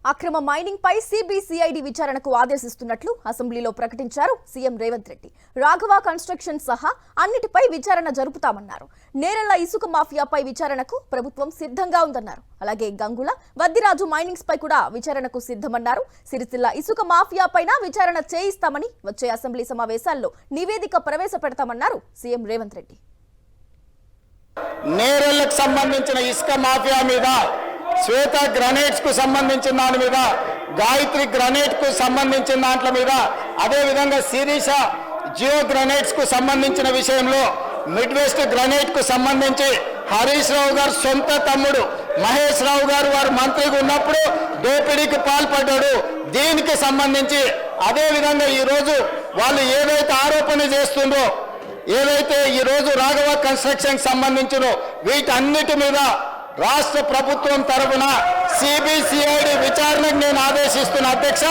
అక్రమ మైనింగ్ పై సిబిసిఐడి విచారణకు ఆదేశిస్తున్నట్లు అసెంబ్లీలో ప్రకటించారు సీఎం రేవంత్ రెడ్డి. రాఘవ కన్స్ట్రక్షన్ సహా అన్నిటిపై విచారణ జరుపుతామన్నారు. నేరెళ్ల ఇసుక మాఫియాపై విచారణకు ప్రభుత్వం సిద్ధంగా ఉందన్నారు. అలాగే గంగుల, వద్దిరాజు మైనింగ్స్ పై కూడా విచారణకు సిద్ధమన్నారు. సిరిసిల్ల ఇసుక మాఫియాపైన విచారణ చేయిస్తామని వచ్చే అసెంబ్లీ సమావేశాల్లో నివేదిక ప్రవేశపెడతామన్నారు సీఎం రేవంత్ రెడ్డి. నేరెళ్లకు సంబంధించిన ఇసుక మాఫియా మీద, శ్వేత గ్రనేట్స్ కు సంబంధించిన దాని మీద, గాయత్రి గ్రనేట్ కు సంబంధించిన దాంట్ల మీద, అదే విధంగా శిరీష జియో గ్రనేట్స్ కు సంబంధించిన విషయంలో, మిడ్ వెస్ట్ గ్రనేట్ కు సంబంధించి హరీష్ రావు గారు సొంత తమ్ముడు మహేష్ రావు గారు వారు మంత్రిగా ఉన్నప్పుడు దోపిడీకి పాల్పడ్డాడు. దీనికి సంబంధించి అదే విధంగా ఈరోజు వాళ్ళు ఏదైతే ఆరోపణ చేస్తుందో, ఏదైతే ఈరోజు రాఘవ కన్స్ట్రక్షన్ సంబంధించినో వీటన్నిటి మీద రాష్ట్ర ప్రభుత్వం తరఫున సిబిసిఐడి విచారణకు నేను ఆదేశిస్తున్న అధ్యక్ష.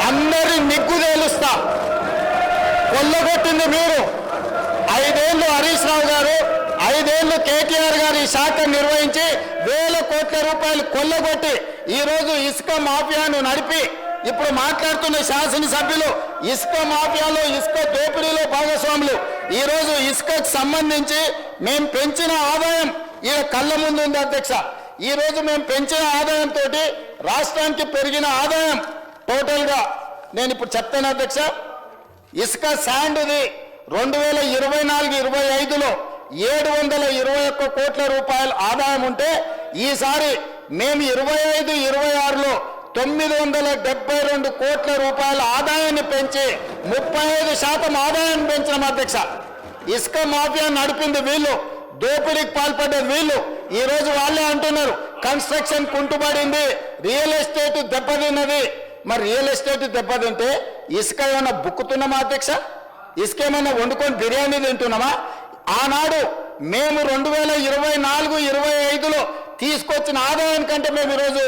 అందరి నిగ్గు తేలుస్తా. కొల్లగొట్టింది మీరు. 5 ఏళ్ళు హరీష్ రావు గారు, 5 ఏళ్ళు కేటీఆర్ గారు ఈ శాఖ నిర్వహించి వేల కోట్ల రూపాయలు కొల్లగొట్టి ఈరోజు ఇసుక మాఫియాను నడిపి ఇప్పుడు మాట్లాడుతున్న శాసనసభ్యులు ఇసుక మాఫియాలో, ఇసుక దోపిడీలో భాగస్వాములు. ఈరోజు ఇసుకకు సంబంధించి మేము పెంచిన ఆదాయం ఈ కళ్ళ ముందు ఉంది అధ్యక్ష. ఈరోజు మేము పెంచిన ఆదాయంతో రాష్ట్రానికి పెరిగిన ఆదాయం టోటల్గా నేను ఇప్పుడు చెప్తాను అధ్యక్ష. ఇసుక శాండ్ది 2024-25లో 721 కోట్ల రూపాయల ఆదాయం ఉంటే ఈసారి మేము 25-26లో 972 కోట్ల రూపాయల ఆదాయాన్ని పెంచి 35% ఆదాయాన్ని పెంచిన అధ్యక్ష. ఇసుక మాఫియా నడిపింది వీళ్ళు, దోపిడీకి పాల్పడ్డది వీళ్ళు. ఈ రోజు వాళ్ళే అంటున్నారు కన్స్ట్రక్షన్ కుంటుపడింది, రియల్ ఎస్టేట్ దెబ్బతిన్నది. మరి రియల్ ఎస్టేట్ దెబ్బతింటే ఇసుక ఏమైనా బుక్కుతున్నామా అధ్యక్ష? ఇసుక ఏమైనా వండుకొని బిర్యానీ తింటున్నామా? ఆనాడు మేము 2024-25లో తీసుకొచ్చిన ఆదాయం కంటే మేము ఈరోజు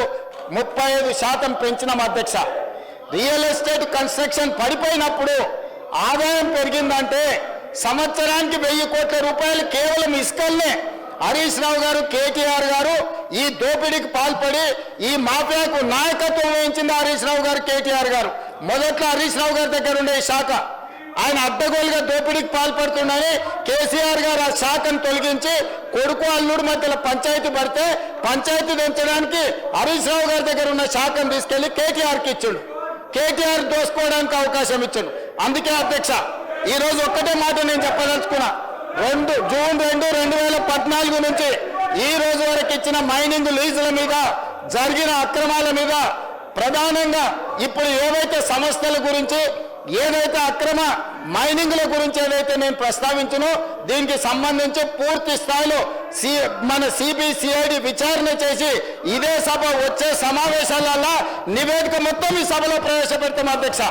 35% పెంచినాం అధ్యక్ష. రియల్ ఎస్టేట్ కన్స్ట్రక్షన్ పడిపోయినప్పుడు ఆదాయం పెరిగిందంటే సంవత్సరానికి 1000 కోట్ల రూపాయలు కేవలం ఇసుకల్నే. హరీష్ రావు గారు, కేటీఆర్ గారు ఈ దోపిడీకి పాల్పడి ఈ మాఫియాకు నాయకత్వం వహించింది హరీష్ రావు గారు, కేటీఆర్ గారు. మొదట్లో హరీష్ రావు గారి దగ్గర ఉండే ఈ శాఖ ఆయన అడ్డగోలుగా దోపిడీకి పాల్పడుతుండని కేసీఆర్ గారు ఆ శాఖను తొలగించి కొడుకు అల్లుడు మధ్యలో పంచాయతీ పడితే పంచాయతీ పెంచడానికి హరీష్ రావు గారి దగ్గర ఉన్న శాఖను తీసుకెళ్లి కేటీఆర్కి ఇచ్చాడు. కేటీఆర్ దోసుకోవడానికి అవకాశం ఇచ్చాడు. అందుకే అధ్యక్ష ఈరోజు ఒక్కటే మాట నేను చెప్పదలుచుకున్నా. జూన్ 2, 2014 నుంచి ఈ రోజు వరకు ఇచ్చిన మైనింగ్ లీజుల మీద జరిగిన అక్రమాల మీద, ప్రధానంగా ఇప్పుడు ఏవైతే సంస్థల గురించి, ఏదైతే అక్రమ మైనింగ్ల గురించి ఏదైతే నేను ప్రస్తావించనో దీనికి సంబంధించి పూర్తి స్థాయిలో మన సిబిసిఐడి విచారణ చేసి ఇదే సభ వచ్చే సమావేశాలలో నివేదిక మొత్తం ఈ సభలో ప్రవేశపెడతాం అధ్యక్ష.